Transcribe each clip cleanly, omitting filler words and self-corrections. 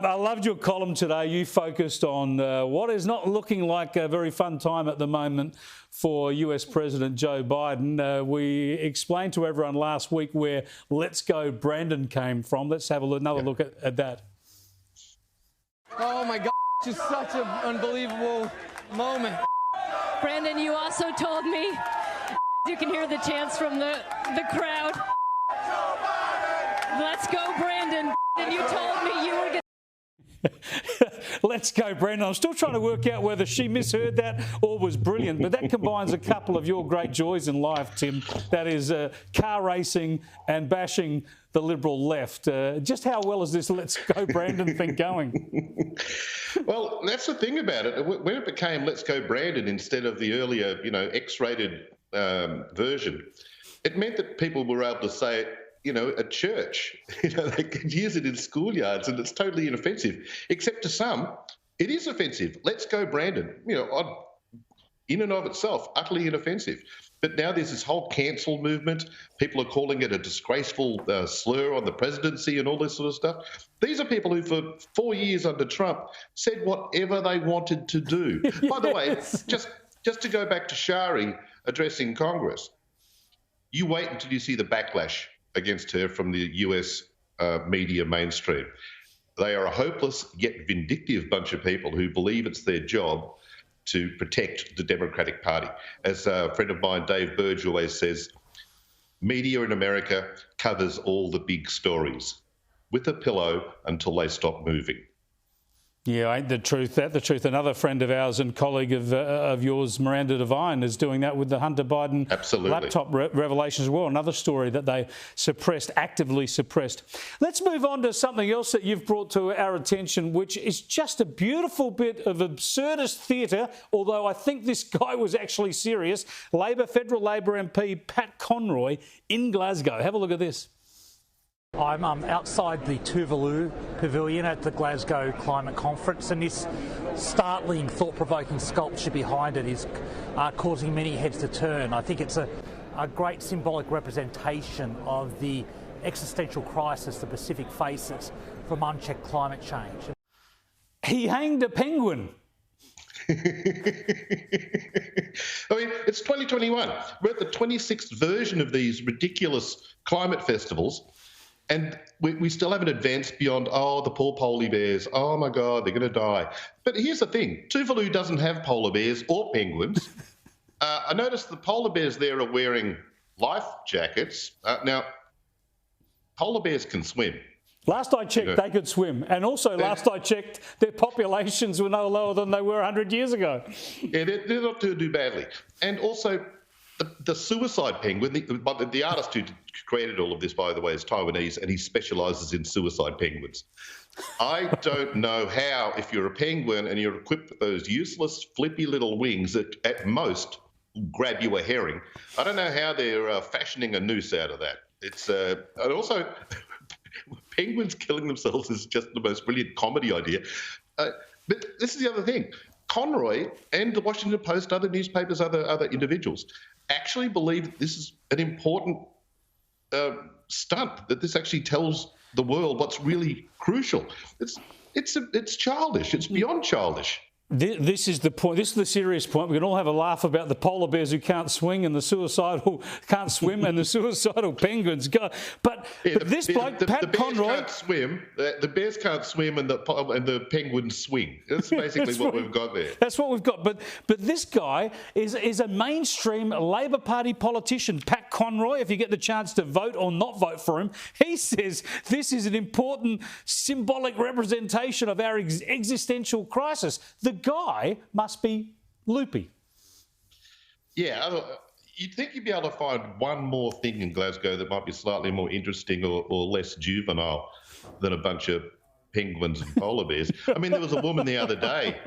I loved your column today. You focused on what is not looking like a very fun time at the moment for US President Joe Biden. We explained to everyone last week where Let's Go Brandon came from. Let's have another look at that. Oh my God, just such an unbelievable moment. Brandon, you also told me, you can hear the chants from the crowd. Let's go, Brandon. And you told me you were going to... Let's go, Brandon. I'm still trying to work out whether she misheard that or was brilliant, but that combines a couple of your great joys in life, Tim. That is car racing and bashing the Liberal left. Just how well is this Let's Go, Brandon thing going? Well, that's the thing about it. When it became Let's Go, Brandon instead of the earlier, X-rated version, it meant that people were able to say it, at church. They could use it in schoolyards, and it's totally inoffensive. Except to some, it is offensive. Let's go, Brandon. In and of itself, utterly inoffensive. But now there's this whole cancel movement. People are calling it a disgraceful slur on the presidency and all this sort of stuff. These are people who, for 4 years under Trump, said whatever they wanted to do. Yes. By the way, just to go back to Shari addressing Congress, you wait until you see the backlash against her from the US media mainstream. They are a hopeless yet vindictive bunch of people who believe it's their job to protect the Democratic Party. As a friend of mine, Dave Burge, always says, media in America covers all the big stories with a pillow until they stop moving. Yeah, ain't the truth that the truth. Another friend of ours and colleague of yours, Miranda Devine, is doing that with the Hunter Biden laptop revelations as well. Another story that they suppressed, actively suppressed. Let's move on to something else that you've brought to our attention, which is just a beautiful bit of absurdist theatre, although I think this guy was actually serious. Federal Labor MP Pat Conroy in Glasgow. Have a look at this. I'm outside the Tuvalu Pavilion at the Glasgow Climate Conference, and this startling, thought-provoking sculpture behind it is causing many heads to turn. I think it's a great symbolic representation of the existential crisis the Pacific faces from unchecked climate change. He hanged a penguin. I mean, it's 2021. We're at the 26th version of these ridiculous climate festivals. And we still haven't advanced beyond, the poor polar bears. Oh, my God, they're going to die. But here's the thing. Tuvalu doesn't have polar bears or penguins. I noticed the polar bears there are wearing life jackets. Now, polar bears can swim. Last I checked, they could swim. And also, last I checked, their populations were no lower than they were 100 years ago. Yeah, they're not doing too badly. And also, the suicide penguin, the artist who created all of this, by the way, is Taiwanese, and he specialises in suicide penguins. I don't know how, if you're a penguin and you're equipped with those useless, flippy little wings that at most grab you a herring, I don't know how they're fashioning a noose out of that. It's and also, penguins killing themselves is just the most brilliant comedy idea. But this is the other thing. Conroy and the Washington Post, other newspapers, other individuals actually believe that this is an important stunt, that this actually tells the world what's really crucial. It's childish. It's beyond childish. This is the point. This is the serious point. We can all have a laugh about the polar bears who can't swing and can't swim, and the suicidal penguins go. But this bloke, Pat Conroy, can't swim. The bears can't swim, and the penguins swing. That's basically what we've got there. That's what we've got. But this guy is a mainstream Labor Party politician, Pat Conroy. If you get the chance to vote or not vote for him, he says this is an important symbolic representation of our existential crisis. The guy must be loopy. Yeah, you'd think you'd be able to find one more thing in Glasgow that might be slightly more interesting or less juvenile than a bunch of penguins and polar bears. I mean, there was a woman the other day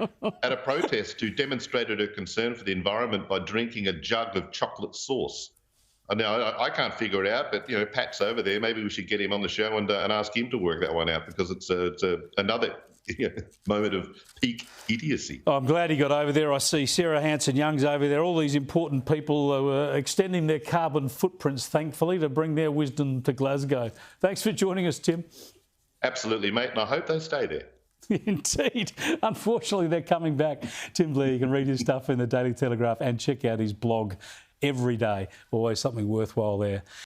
at a protest who demonstrated her concern for the environment by drinking a jug of chocolate sauce. Now, I can't figure it out, but, Pat's over there. Maybe we should get him on the show and ask him to work that one out, because it's another moment of peak idiocy. I'm glad he got over there. I see Sarah Hanson-Young's over there. All these important people are extending their carbon footprints, thankfully, to bring their wisdom to Glasgow. Thanks for joining us, Tim. Absolutely, mate, and I hope they stay there. Indeed. Unfortunately, they're coming back. Tim Blair, you can read his stuff in the Daily Telegraph and check out his blog every day. Always something worthwhile there.